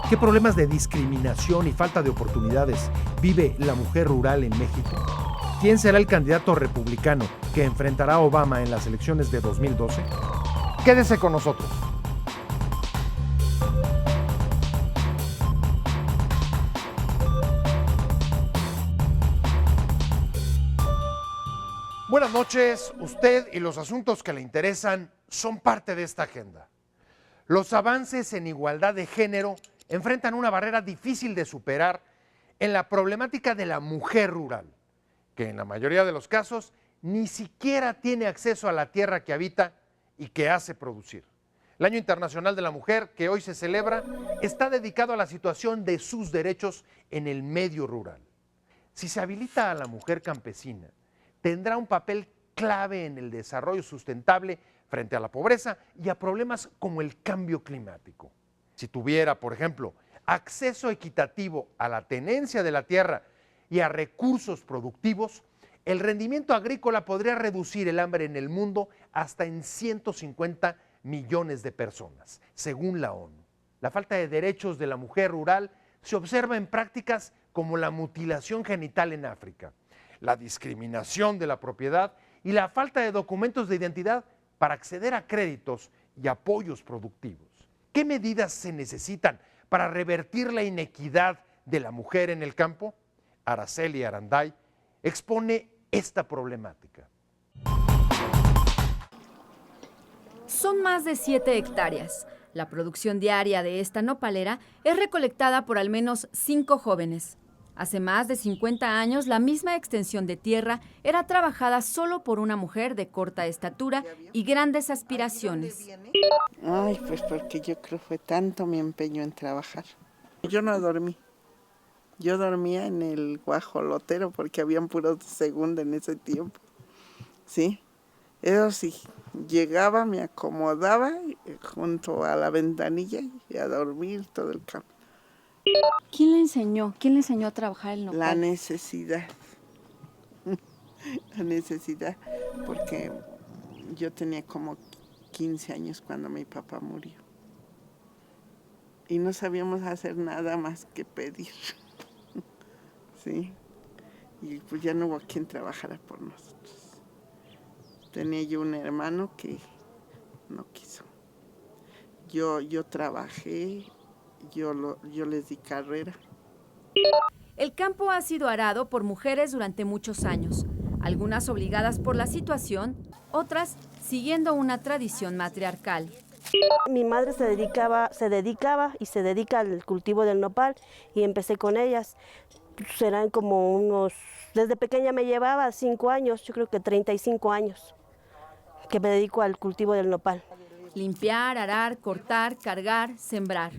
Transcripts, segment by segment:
¿Qué problemas de discriminación y falta de oportunidades vive la mujer rural en México? ¿Quién será el candidato republicano que enfrentará a Obama en las elecciones de 2012? Quédese con nosotros. Buenas noches. Usted y los asuntos que le interesan son parte de esta agenda. Los avances en igualdad de género enfrentan una barrera difícil de superar en la problemática de la mujer rural, que en la mayoría de los casos ni siquiera tiene acceso a la tierra que habita y que hace producir. El Año Internacional de la Mujer, que hoy se celebra, está dedicado a la situación de sus derechos en el medio rural. Si se habilita a la mujer campesina, tendrá un papel clave en el desarrollo sustentable frente a la pobreza y a problemas como el cambio climático. Si tuviera, por ejemplo, acceso equitativo a la tenencia de la tierra y a recursos productivos, el rendimiento agrícola podría reducir el hambre en el mundo hasta en 150 millones de personas, según la ONU. La falta de derechos de la mujer rural se observa en prácticas como la mutilación genital en África, la discriminación de la propiedad y la falta de documentos de identidad para acceder a créditos y apoyos productivos. ¿Qué medidas se necesitan para revertir la inequidad de la mujer en el campo? Araceli Aranday expone esta problemática. Son más de 7 hectáreas. La producción diaria de esta nopalera es recolectada por al menos 5 jóvenes. Hace más de 50 años, la misma extensión de tierra era trabajada solo por una mujer de corta estatura y grandes aspiraciones. Ay, pues porque yo creo que fue tanto mi empeño en trabajar. Yo no dormí. Yo dormía en el guajolotero porque habían puros de segunda en ese tiempo. Sí, eso sí, llegaba, me acomodaba junto a la ventanilla y a dormir todo el campo. ¿Quién le enseñó? ¿Quién le enseñó a trabajar el nopal? La necesidad. La necesidad, porque yo tenía como 15 años cuando mi papá murió. Y no sabíamos hacer nada más que pedir. Sí. Y pues ya no hubo quien trabajara por nosotros. Tenía yo un hermano que no quiso. Yo trabajé, yo les di carrera. El campo ha sido arado por mujeres durante muchos años, algunas obligadas por la situación, otras siguiendo una tradición matriarcal. Mi madre se dedica al cultivo del nopal y empecé con ellas. Serán como desde pequeña me llevaba 5 años, yo creo que 35 años, que me dedico al cultivo del nopal. Limpiar, arar, cortar, cargar, sembrar.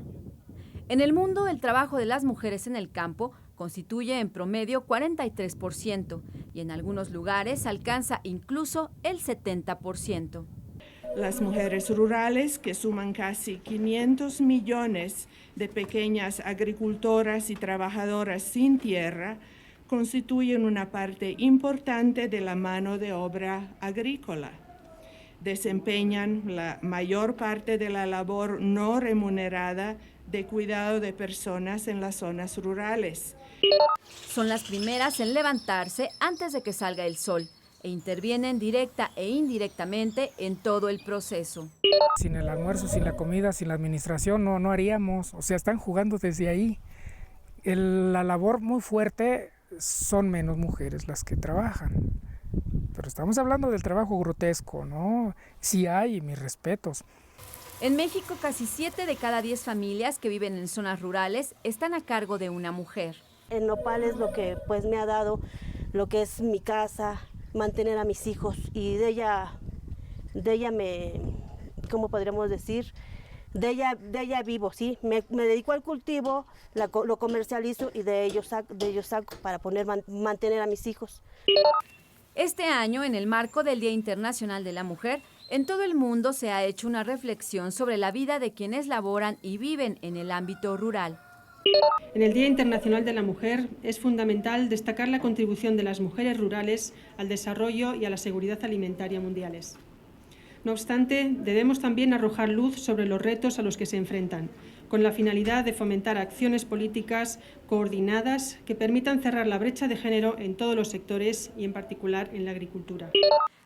En el mundo, el trabajo de las mujeres en el campo constituye en promedio 43% y en algunos lugares alcanza incluso el 70%. Las mujeres rurales, que suman casi 500 millones de pequeñas agricultoras y trabajadoras sin tierra, constituyen una parte importante de la mano de obra agrícola. Desempeñan la mayor parte de la labor no remunerada de cuidado de personas en las zonas rurales. Son las primeras en levantarse antes de que salga el sol e intervienen directa e indirectamente en todo el proceso. Sin el almuerzo, sin la comida, sin la administración no haríamos, o sea, están jugando desde ahí. La labor muy fuerte son menos mujeres las que trabajan, pero estamos hablando del trabajo grotesco, ¿no? Sí hay, mis respetos. En México, casi 7 de cada 10 familias que viven en zonas rurales están a cargo de una mujer. El nopal es lo que pues me ha dado lo que es mi casa, mantener a mis hijos, y de ella me, ¿cómo podríamos decir? De ella vivo, ¿sí? Me dedico al cultivo, lo comercializo y de ello saco para mantener a mis hijos. Este año, en el marco del Día Internacional de la Mujer, en todo el mundo se ha hecho una reflexión sobre la vida de quienes laboran y viven en el ámbito rural. En el Día Internacional de la Mujer es fundamental destacar la contribución de las mujeres rurales al desarrollo y a la seguridad alimentaria mundiales. No obstante, debemos también arrojar luz sobre los retos a los que se enfrentan, con la finalidad de fomentar acciones políticas coordinadas que permitan cerrar la brecha de género en todos los sectores y en particular en la agricultura.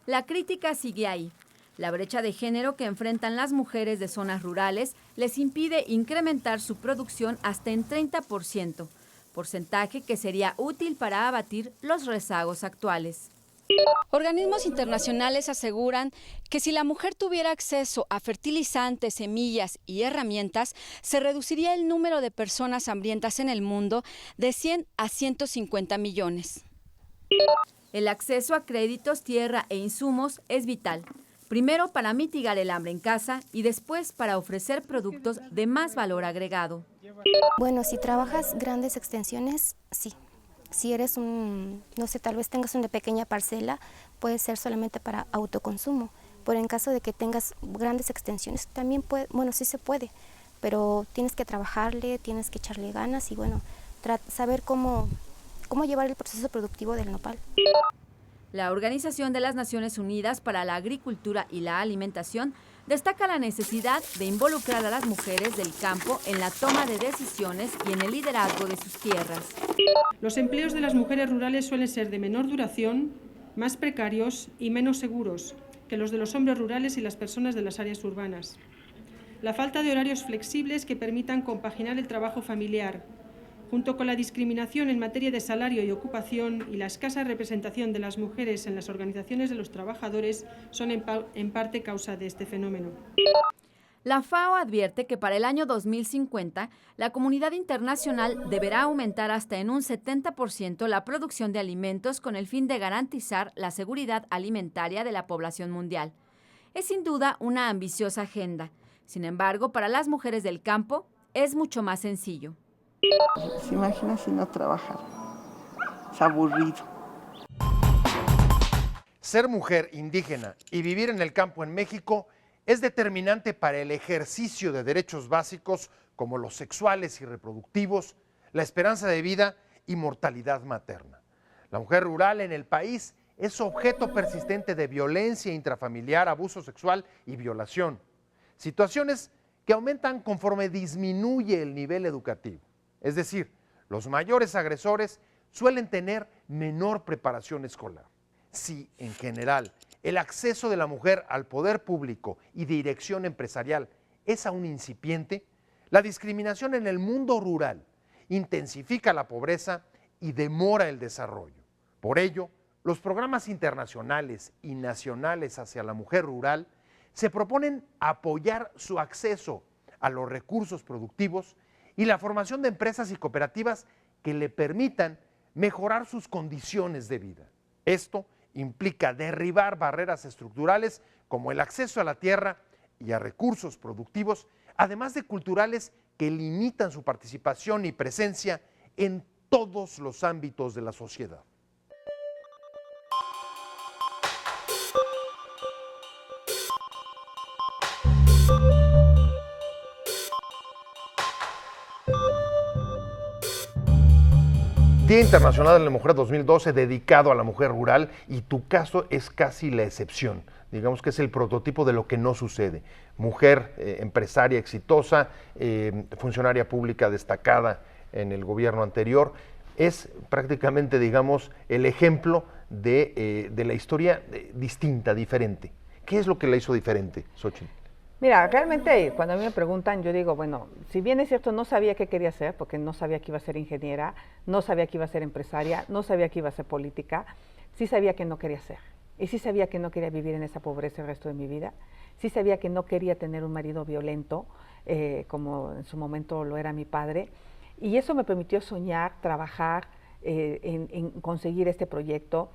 La crítica sigue ahí. La brecha de género que enfrentan las mujeres de zonas rurales les impide incrementar su producción hasta en 30%, porcentaje que sería útil para abatir los rezagos actuales. Organismos internacionales aseguran que si la mujer tuviera acceso a fertilizantes, semillas y herramientas, se reduciría el número de personas hambrientas en el mundo de 100 a 150 millones. El acceso a créditos, tierra e insumos es vital. Primero para mitigar el hambre en casa y después para ofrecer productos de más valor agregado. Bueno, si trabajas grandes extensiones, sí. Si eres no sé, tal vez tengas una pequeña parcela, puede ser solamente para autoconsumo. Pero en caso de que tengas grandes extensiones, también puede, bueno, sí se puede, pero tienes que trabajarle, tienes que echarle ganas y bueno, saber cómo llevar el proceso productivo del nopal. La Organización de las Naciones Unidas para la Agricultura y la Alimentación destaca la necesidad de involucrar a las mujeres del campo en la toma de decisiones y en el liderazgo de sus tierras. Los empleos de las mujeres rurales suelen ser de menor duración, más precarios y menos seguros que los de los hombres rurales y las personas de las áreas urbanas. La falta de horarios flexibles que permitan compaginar el trabajo familiar, junto con la discriminación en materia de salario y ocupación y la escasa representación de las mujeres en las organizaciones de los trabajadores, son en parte causa de este fenómeno. La FAO advierte que para el año 2050, la comunidad internacional deberá aumentar hasta en un 70% la producción de alimentos con el fin de garantizar la seguridad alimentaria de la población mundial. Es sin duda una ambiciosa agenda. Sin embargo, para las mujeres del campo es mucho más sencillo. ¿Se imagina si no trabajara? Es aburrido. Ser mujer indígena y vivir en el campo en México es determinante para el ejercicio de derechos básicos como los sexuales y reproductivos, la esperanza de vida y mortalidad materna. La mujer rural en el país es objeto persistente de violencia intrafamiliar, abuso sexual y violación, situaciones que aumentan conforme disminuye el nivel educativo. Es decir, los mayores agresores suelen tener menor preparación escolar. Si, en general, el acceso de la mujer al poder público y dirección empresarial es aún incipiente, la discriminación en el mundo rural intensifica la pobreza y demora el desarrollo. Por ello, los programas internacionales y nacionales hacia la mujer rural se proponen apoyar su acceso a los recursos productivos y la formación de empresas y cooperativas que le permitan mejorar sus condiciones de vida. Esto implica derribar barreras estructurales como el acceso a la tierra y a recursos productivos, además de culturales que limitan su participación y presencia en todos los ámbitos de la sociedad. Día Internacional de la Mujer 2012 dedicado a la mujer rural, y tu caso es casi la excepción. Digamos que es el prototipo de lo que no sucede. Mujer empresaria exitosa, funcionaria pública destacada en el gobierno anterior, es prácticamente, digamos, el ejemplo de la historia distinta, diferente. ¿Qué es lo que la hizo diferente, Xochitl? Mira, realmente cuando a mí me preguntan, yo digo, bueno, si bien es cierto, no sabía qué quería hacer, porque no sabía que iba a ser ingeniera, no sabía que iba a ser empresaria, no sabía que iba a ser política, sí sabía que no quería ser. Y sí sabía que no quería vivir en esa pobreza el resto de mi vida. Sí sabía que no quería tener un marido violento, como en su momento lo era mi padre. Y eso me permitió soñar, trabajar en conseguir este proyecto.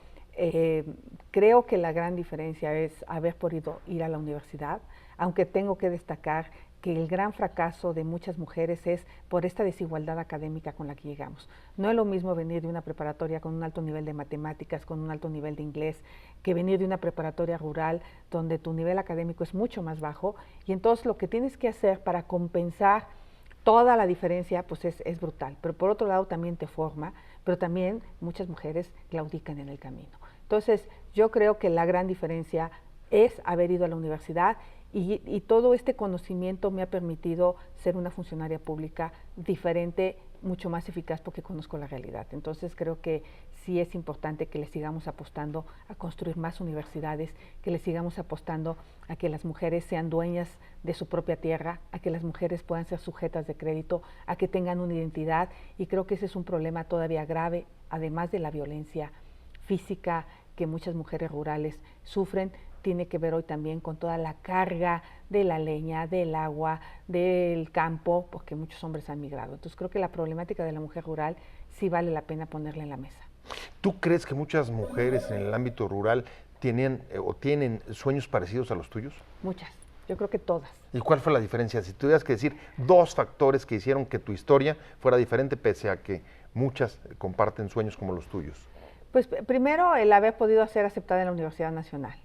Creo que la gran diferencia es haber podido ir a la universidad, aunque tengo que destacar que el gran fracaso de muchas mujeres es por esta desigualdad académica con la que llegamos. No es lo mismo venir de una preparatoria con un alto nivel de matemáticas, con un alto nivel de inglés, que venir de una preparatoria rural donde tu nivel académico es mucho más bajo, y entonces lo que tienes que hacer para compensar toda la diferencia pues es brutal. Pero por otro lado también te forma, pero también muchas mujeres claudican en el camino. Entonces yo creo que la gran diferencia es haber ido a la universidad Y todo este conocimiento me ha permitido ser una funcionaria pública diferente, mucho más eficaz porque conozco la realidad. Entonces creo que sí es importante que le sigamos apostando a construir más universidades, que le sigamos apostando a que las mujeres sean dueñas de su propia tierra, a que las mujeres puedan ser sujetas de crédito, a que tengan una identidad, y creo que ese es un problema todavía grave, además de la violencia física que muchas mujeres rurales sufren. Tiene que ver hoy también con toda la carga de la leña, del agua, del campo, porque muchos hombres han migrado. Entonces creo que la problemática de la mujer rural sí vale la pena ponerla en la mesa. ¿Tú crees que muchas mujeres en el ámbito rural tienen sueños parecidos a los tuyos? Muchas, yo creo que todas. ¿Y cuál fue la diferencia? Si tuvieras que decir 2 factores que hicieron que tu historia fuera diferente, pese a que muchas comparten sueños como los tuyos. Pues primero, el haber podido ser aceptada en la Universidad Nacional.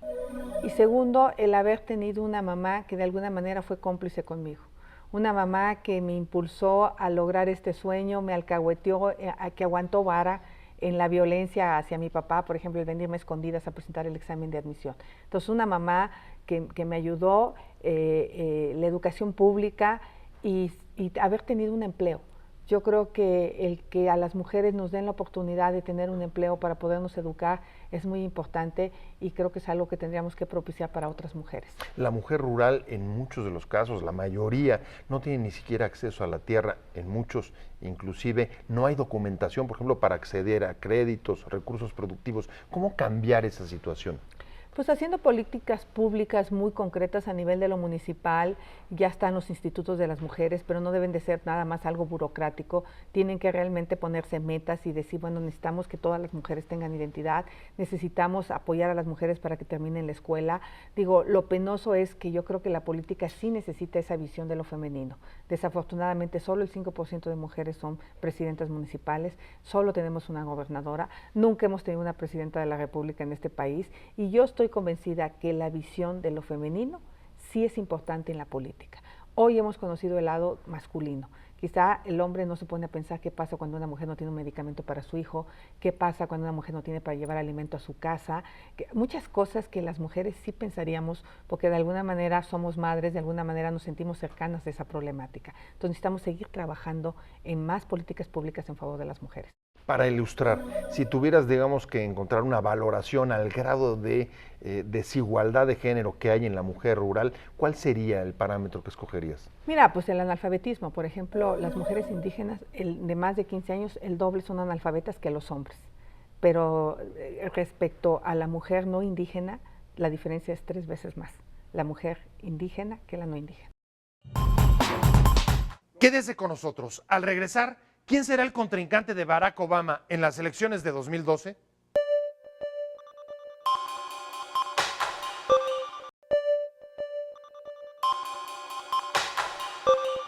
Y segundo, el haber tenido una mamá que de alguna manera fue cómplice conmigo. Una mamá que me impulsó a lograr este sueño, me alcahueteó, que aguantó vara en la violencia hacia mi papá, por ejemplo, el venirme a escondidas a presentar el examen de admisión. Entonces, una mamá que me ayudó, la educación pública y haber tenido un empleo. Yo creo que el que a las mujeres nos den la oportunidad de tener un empleo para podernos educar es muy importante, y creo que es algo que tendríamos que propiciar para otras mujeres. La mujer rural, en muchos de los casos, la mayoría, no tiene ni siquiera acceso a la tierra. En muchos, inclusive, no hay documentación, por ejemplo, para acceder a créditos, recursos productivos. ¿Cómo cambiar esa situación? Pues haciendo políticas públicas muy concretas a nivel de lo municipal. Ya están los institutos de las mujeres, pero no deben de ser nada más algo burocrático. Tienen que realmente ponerse metas y decir, bueno, necesitamos que todas las mujeres tengan identidad, necesitamos apoyar a las mujeres para que terminen la escuela. Digo, lo penoso es que yo creo que la política sí necesita esa visión de lo femenino. Desafortunadamente, solo el 5% de mujeres son presidentas municipales, solo tenemos una gobernadora, nunca hemos tenido una presidenta de la República en este país, y yo estoy convencida que la visión de lo femenino sí es importante en la política. Hoy hemos conocido el lado masculino. Quizá el hombre no se pone a pensar qué pasa cuando una mujer no tiene un medicamento para su hijo, qué pasa cuando una mujer no tiene para llevar alimento a su casa, muchas cosas que las mujeres sí pensaríamos, porque de alguna manera somos madres, de alguna manera nos sentimos cercanas de esa problemática. Entonces necesitamos seguir trabajando en más políticas públicas en favor de las mujeres. Para ilustrar, si tuvieras, digamos, que encontrar una valoración al grado de desigualdad de género que hay en la mujer rural, ¿cuál sería el parámetro que escogerías? Mira, pues el analfabetismo, por ejemplo, las mujeres indígenas de más de 15 años, el doble son analfabetas que los hombres. Pero respecto a la mujer no indígena, la diferencia es 3 veces más. La mujer indígena que la no indígena. Quédese con nosotros. Al regresar, ¿quién será el contrincante de Barack Obama en las elecciones de 2012?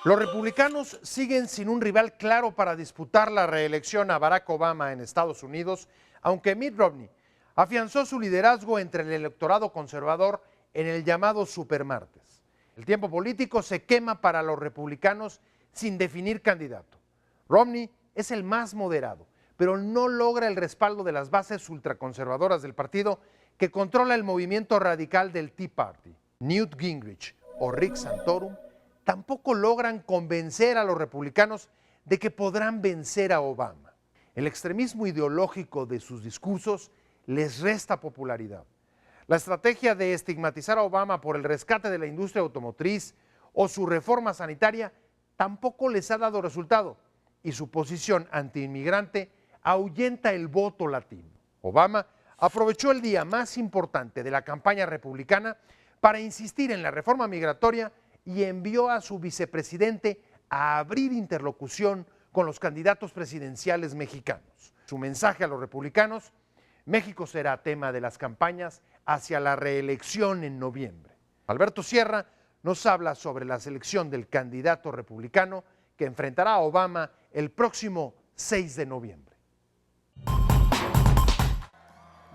Los republicanos siguen sin un rival claro para disputar la reelección a Barack Obama en Estados Unidos, aunque Mitt Romney afianzó su liderazgo entre el electorado conservador en el llamado Supermartes. El tiempo político se quema para los republicanos sin definir candidato. Romney es el más moderado, pero no logra el respaldo de las bases ultraconservadoras del partido que controla el movimiento radical del Tea Party. Newt Gingrich o Rick Santorum tampoco logran convencer a los republicanos de que podrán vencer a Obama. El extremismo ideológico de sus discursos les resta popularidad. La estrategia de estigmatizar a Obama por el rescate de la industria automotriz o su reforma sanitaria tampoco les ha dado resultado, y su posición antiinmigrante ahuyenta el voto latino. Obama aprovechó el día más importante de la campaña republicana para insistir en la reforma migratoria y envió a su vicepresidente a abrir interlocución con los candidatos presidenciales mexicanos. Su mensaje a los republicanos: México será tema de las campañas hacia la reelección en noviembre. Alberto Sierra nos habla sobre la selección del candidato republicano que enfrentará a Obama el próximo 6 de noviembre.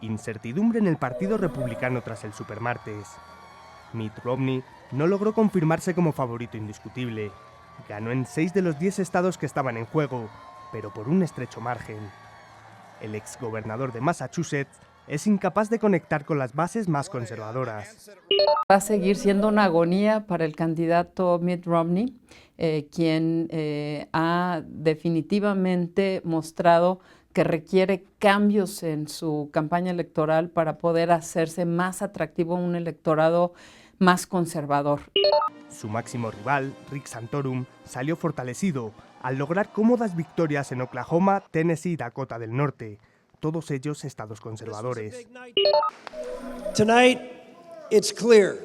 Incertidumbre en el Partido Republicano tras el Supermartes. Mitt Romney no logró confirmarse como favorito indiscutible. Ganó en 6 de los 10 estados que estaban en juego, pero por un estrecho margen. El exgobernador de Massachusetts es incapaz de conectar con las bases más conservadoras. Va a seguir siendo una agonía para el candidato Mitt Romney, quien ha definitivamente mostrado que requiere cambios en su campaña electoral para poder hacerse más atractivo a un electorado más conservador. Su máximo rival, Rick Santorum, salió fortalecido al lograr cómodas victorias en Oklahoma, Tennessee y Dakota del Norte, todos ellos estados conservadores. Tonight, it's clear.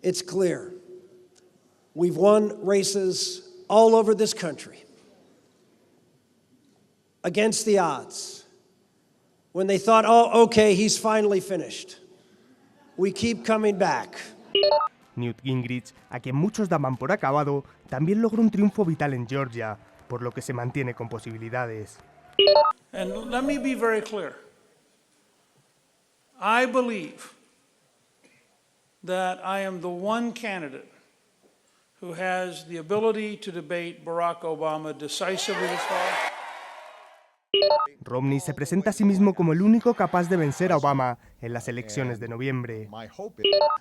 It's clear. We've won races all over this country. Against the odds. When they thought, oh, okay, he's finally finished. We keep coming back. Newt Gingrich, a quien muchos daban por acabado, también logró un triunfo vital en Georgia, por lo que se mantiene con posibilidades. And let me be very clear. I believe that I am the one candidate who has the ability to debate Barack Obama decisively this fall. Romney se presenta a sí mismo como el único capaz de vencer a Obama en las elecciones de noviembre.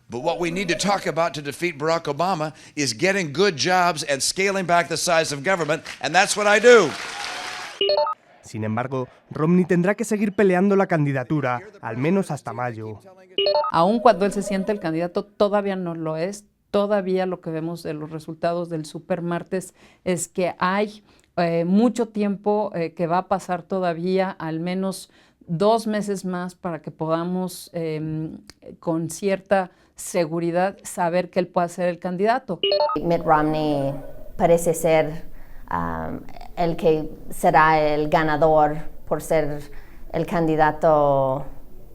But what we need to talk about to defeat Barack Obama is getting good jobs and scaling back the size of government, and that's what I do. Sin embargo, Romney tendrá que seguir peleando la candidatura, al menos hasta mayo. Aun cuando él se siente el candidato, todavía no lo es. Todavía lo que vemos de los resultados del supermartes es que hay mucho tiempo que va a pasar todavía, al menos 2 meses más, para que podamos con cierta seguridad saber que él puede ser el candidato. Mitt Romney parece ser el que será el ganador por ser el candidato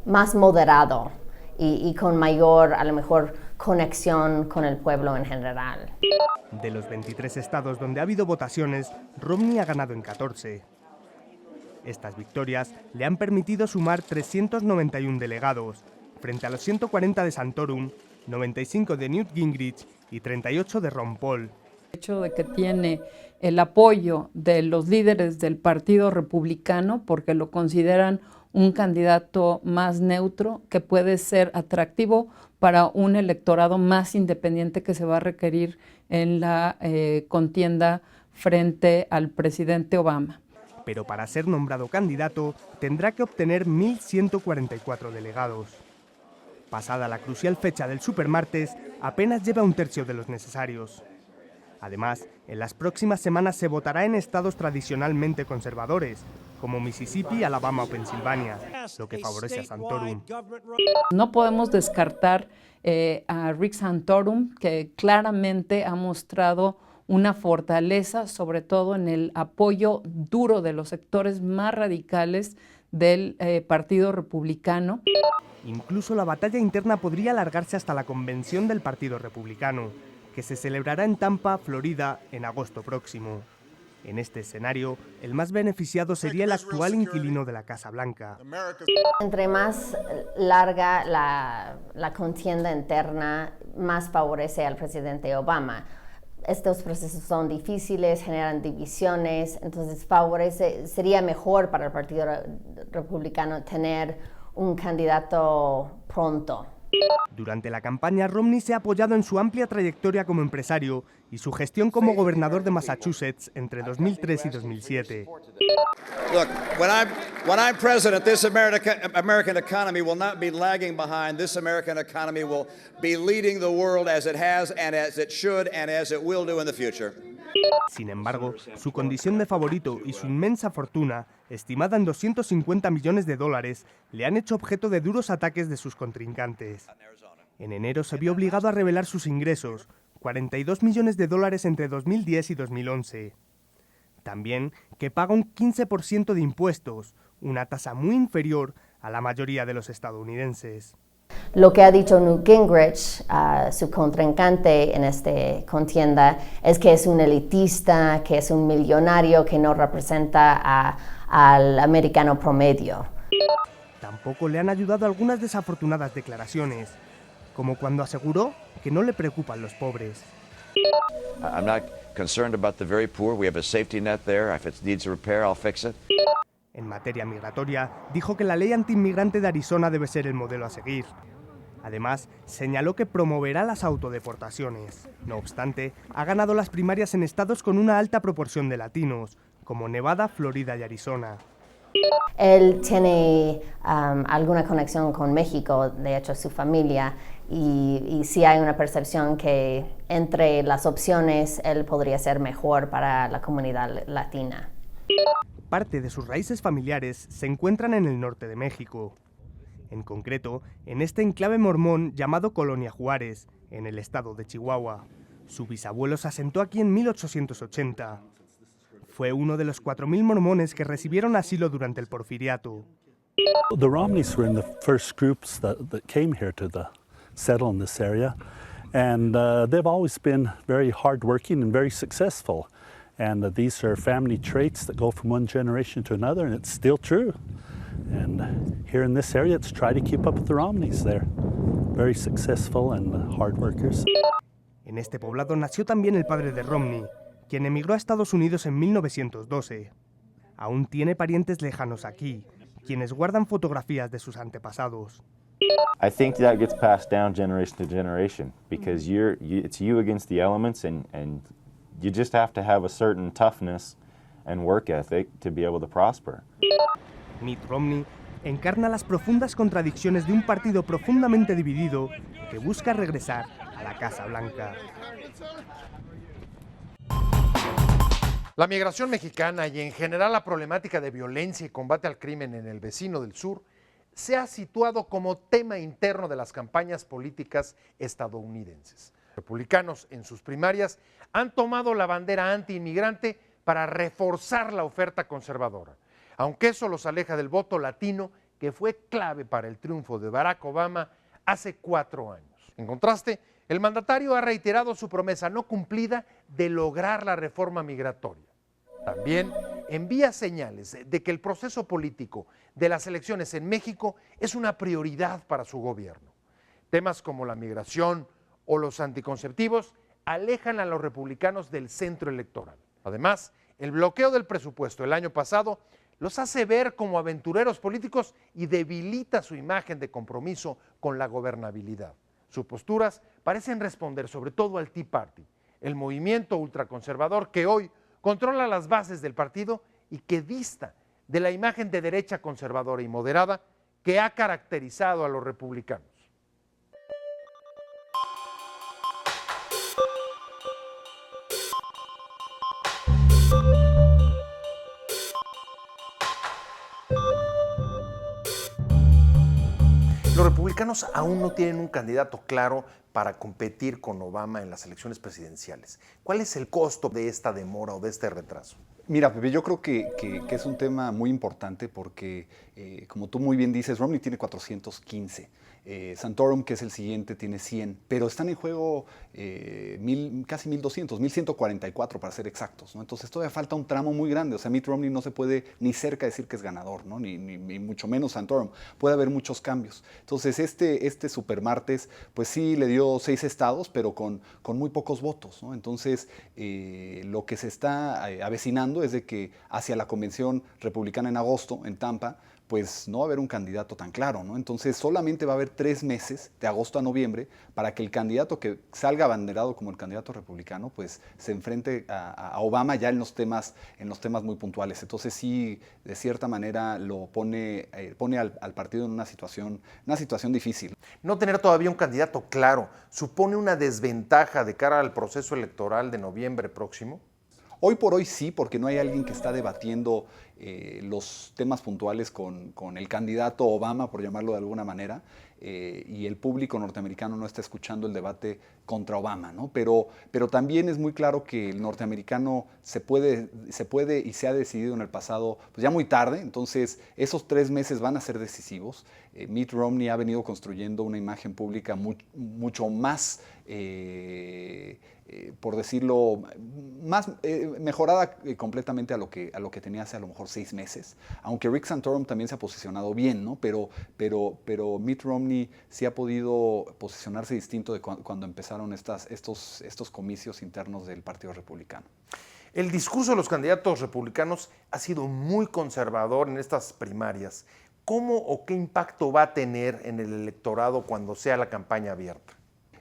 más moderado y con mayor, a lo mejor, conexión con el pueblo en general. De los 23 estados donde ha habido votaciones, Romney ha ganado en 14. Estas victorias le han permitido sumar 391 delegados, frente a los 140 de Santorum, 95 de Newt Gingrich y 38 de Ron Paul. El hecho de que tiene el apoyo de los líderes del Partido Republicano, porque lo consideran un candidato más neutro, que puede ser atractivo para un electorado más independiente que se va a requerir en la contienda frente al presidente Obama. Pero para ser nombrado candidato tendrá que obtener 1.144 delegados. Pasada la crucial fecha del supermartes, apenas lleva 1/3 de los necesarios. Además, en las próximas semanas se votará en estados tradicionalmente conservadores, como Mississippi, Alabama o Pensilvania, lo que favorece a Santorum. No podemos descartar a Rick Santorum, que claramente ha mostrado una fortaleza, sobre todo en el apoyo duro de los sectores más radicales del Partido Republicano. Incluso la batalla interna podría alargarse hasta la convención del Partido Republicano, que se celebrará en Tampa, Florida, en agosto próximo. En este escenario, el más beneficiado sería el actual inquilino de la Casa Blanca. Entre más larga la contienda interna, más favorece al presidente Obama. Estos procesos son difíciles, generan divisiones, entonces sería mejor para el Partido Republicano tener un candidato pronto. Durante la campaña, Romney se ha apoyado en su amplia trayectoria como empresario y su gestión como gobernador de Massachusetts entre 2003 y 2007. Look, when I'm president, this American economy will not be lagging behind. This American economy will be leading the world as it has and as it should and as it will do in the future. Sin embargo, su condición de favorito y su inmensa fortuna, estimada en $250 millones, le han hecho objeto de duros ataques de sus contrincantes. En enero se vio obligado a revelar sus ingresos, $42 millones entre 2010 y 2011. También que paga un 15% de impuestos, una tasa muy inferior a la mayoría de los estadounidenses. Lo que ha dicho Newt Gingrich, su contrincante en esta contienda, es que es un elitista, que es un millonario, que no representa al americano promedio. Tampoco le han ayudado algunas desafortunadas declaraciones, como cuando aseguró que no le preocupan los pobres. I'm not concerned about the very poor. We have a safety net there. If it needs repair, I'll fix it. En materia migratoria, dijo que la ley antiinmigrante de Arizona debe ser el modelo a seguir. Además, señaló que promoverá las autodeportaciones. No obstante, ha ganado las primarias en estados con una alta proporción de latinos, como Nevada, Florida y Arizona. Él tiene alguna conexión con México, de hecho su familia, y sí hay una percepción que entre las opciones él podría ser mejor para la comunidad latina. Parte de sus raíces familiares se encuentran en el norte de México. En concreto, en este enclave mormón llamado Colonia Juárez, en el estado de Chihuahua. Su bisabuelo se asentó aquí en 1880. Fue uno de los 4.000 mormones que recibieron asilo durante el Porfiriato. The Romneys were in the first groups that came here to settle in this area, and they've always been very hardworking and very successful. And these are family traits that go from one generation to another, and it's still true. And here in this area, it's try to keep up with the Romneys. They're very successful and hard workers. En este poblado nació también el padre de Romney, quien emigró a Estados Unidos en 1912. Aún tiene parientes lejanos aquí, quienes guardan fotografías de sus antepasados. I think that gets passed down generation to generation because it's you against the elements, and you just have to have a certain toughness and work ethic to be able to prosper. Mitt Romney encarna las profundas contradicciones de un partido profundamente dividido que busca regresar a la Casa Blanca. La migración mexicana y en general la problemática de violencia y combate al crimen en el vecino del sur se ha situado como tema interno de las campañas políticas estadounidenses. Republicanos en sus primarias han tomado la bandera anti-inmigrante para reforzar la oferta conservadora, aunque eso los aleja del voto latino que fue clave para el triunfo de Barack Obama hace 4 años. En contraste, el mandatario ha reiterado su promesa no cumplida de lograr la reforma migratoria. También envía señales de que el proceso político de las elecciones en México es una prioridad para su gobierno. Temas como la migración o los anticonceptivos alejan a los republicanos del centro electoral. Además, el bloqueo del presupuesto el año pasado los hace ver como aventureros políticos y debilita su imagen de compromiso con la gobernabilidad. Sus posturas parecen responder sobre todo al Tea Party, el movimiento ultraconservador que hoy controla las bases del partido y que dista de la imagen de derecha conservadora y moderada que ha caracterizado a los republicanos. Los republicanos aún no tienen un candidato claro para competir con Obama en las elecciones presidenciales. ¿Cuál es el costo de esta demora o de este retraso? Mira, Pepe, yo creo que es un tema muy importante porque, como tú muy bien dices, Romney tiene 415. Santorum, que es el siguiente, tiene 100, pero están en juego casi 1.200, 1.144 para ser exactos, ¿no? Entonces todavía falta un tramo muy grande, o sea, Mitt Romney no se puede ni cerca decir que es ganador, ¿no? ni mucho menos Santorum, puede haber muchos cambios. Entonces este supermartes, pues sí le dio 6 estados, pero con muy pocos votos, ¿no? Entonces lo que se está avecinando es de que hacia la convención republicana en agosto, en Tampa, pues no va a haber un candidato tan claro, ¿no? Entonces solamente va a haber 3 meses, de agosto a noviembre, para que el candidato que salga abanderado como el candidato republicano, pues se enfrente a Obama ya en los temas muy puntuales. Entonces sí, de cierta manera lo pone al partido en una situación difícil. No tener todavía un candidato claro supone una desventaja de cara al proceso electoral de noviembre próximo. Hoy por hoy sí, porque no hay alguien que está debatiendo los temas puntuales con el candidato Obama, por llamarlo de alguna manera, y el público norteamericano no está escuchando el debate contra Obama, ¿no? Pero también es muy claro que el norteamericano se puede y se ha decidido en el pasado, pues ya muy tarde, entonces esos 3 meses van a ser decisivos. Mitt Romney ha venido construyendo una imagen pública mucho más por decirlo, más mejorada completamente a lo que tenía hace a lo mejor 6 meses. Aunque Rick Santorum también se ha posicionado bien, ¿no? Pero Mitt Romney sí ha podido posicionarse distinto de cuando empezaron estos comicios internos del Partido Republicano. El discurso de los candidatos republicanos ha sido muy conservador en estas primarias. ¿Cómo o qué impacto va a tener en el electorado cuando sea la campaña abierta?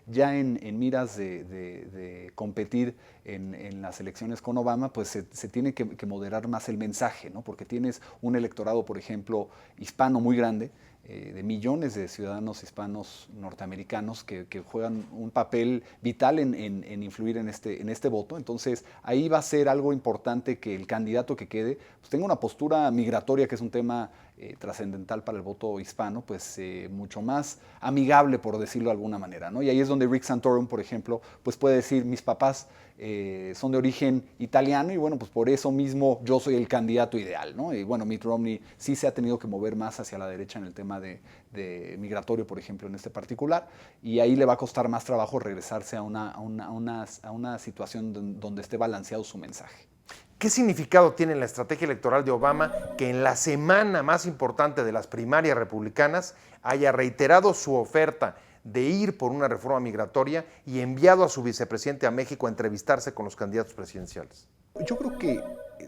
Ya en miras de competir en las elecciones con Obama, pues se tiene que moderar más el mensaje, ¿no? Porque tienes un electorado, por ejemplo, hispano muy grande, de millones de ciudadanos hispanos norteamericanos que juegan un papel vital en influir en este voto. Entonces, ahí va a ser algo importante que el candidato que quede pues, tenga una postura migratoria, que es un tema trascendental para el voto hispano, pues mucho más amigable, por decirlo de alguna manera, ¿no? Y ahí es donde Rick Santorum, por ejemplo, pues puede decir, mis papás son de origen italiano y bueno, pues por eso mismo yo soy el candidato ideal, ¿no? Y bueno, Mitt Romney sí se ha tenido que mover más hacia la derecha en el tema de migratorio, por ejemplo, en este particular, y ahí le va a costar más trabajo regresarse a una situación donde esté balanceado su mensaje. ¿Qué significado tiene la estrategia electoral de Obama que en la semana más importante de las primarias republicanas haya reiterado su oferta de ir por una reforma migratoria y enviado a su vicepresidente a México a entrevistarse con los candidatos presidenciales? Yo creo que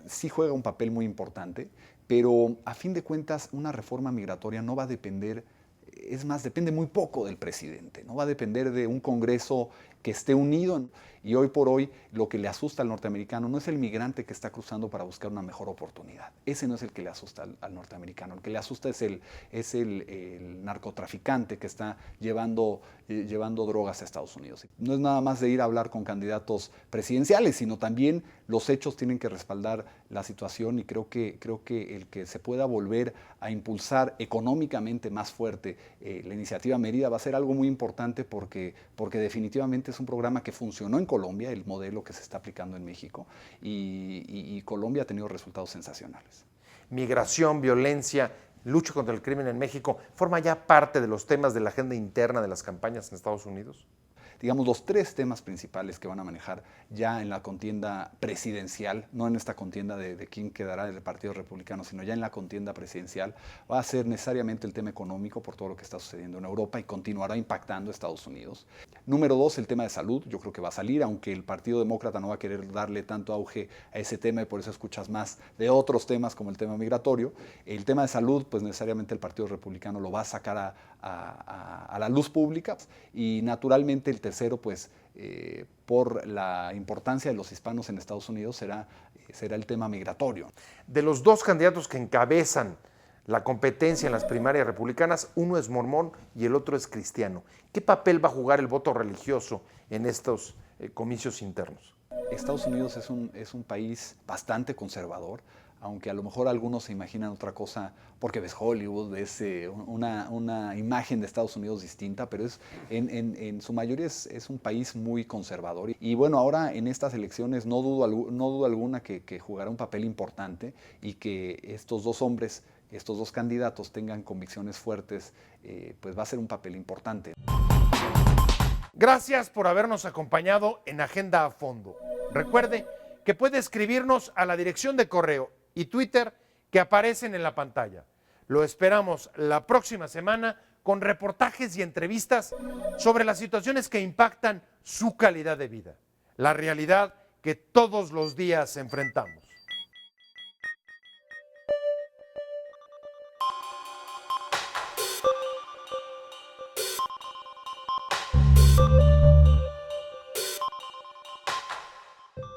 sí juega un papel muy importante, pero a fin de cuentas una reforma migratoria no va a depender, es más, depende muy poco del presidente, no va a depender de un Congreso que esté unido. Y hoy por hoy lo que le asusta al norteamericano no es el migrante que está cruzando para buscar una mejor oportunidad. Ese no es el que le asusta al norteamericano. El que le asusta es el narcotraficante que está llevando drogas a Estados Unidos. No es nada más de ir a hablar con candidatos presidenciales, sino también los hechos tienen que respaldar la situación y creo que el que se pueda volver a impulsar económicamente más fuerte la iniciativa Mérida va a ser algo muy importante porque definitivamente es un programa que funcionó en Colombia, el modelo que se está aplicando en México, y Colombia ha tenido resultados sensacionales. Migración, violencia, lucha contra el crimen en México, ¿forma ya parte de los temas de la agenda interna de las campañas en Estados Unidos? Digamos, los tres temas principales que van a manejar ya en la contienda presidencial, no en esta contienda de quién quedará del Partido Republicano, sino ya en la contienda presidencial, va a ser necesariamente el tema económico por todo lo que está sucediendo en Europa y continuará impactando a Estados Unidos. Número 2, el tema de salud, yo creo que va a salir, aunque el Partido Demócrata no va a querer darle tanto auge a ese tema y por eso escuchas más de otros temas como el tema migratorio. El tema de salud, pues necesariamente el Partido Republicano lo va a sacar a la luz pública y naturalmente el tercero, pues por la importancia de los hispanos en Estados Unidos será el tema migratorio. De los dos candidatos que encabezan la competencia en las primarias republicanas, uno es mormón y el otro es cristiano. ¿Qué papel va a jugar el voto religioso en estos comicios internos? Estados Unidos es un país bastante conservador, aunque a lo mejor algunos se imaginan otra cosa porque ves Hollywood, ves una imagen de Estados Unidos distinta, pero en su mayoría es un país muy conservador. Y bueno, ahora en estas elecciones no dudo alguna que jugará un papel importante y que estos dos hombres, estos dos candidatos tengan convicciones fuertes, pues va a ser un papel importante. Gracias por habernos acompañado en Agenda a Fondo. Recuerde que puede escribirnos a la dirección de correo y Twitter que aparecen en la pantalla. Lo esperamos la próxima semana con reportajes y entrevistas sobre las situaciones que impactan su calidad de vida, la realidad que todos los días enfrentamos.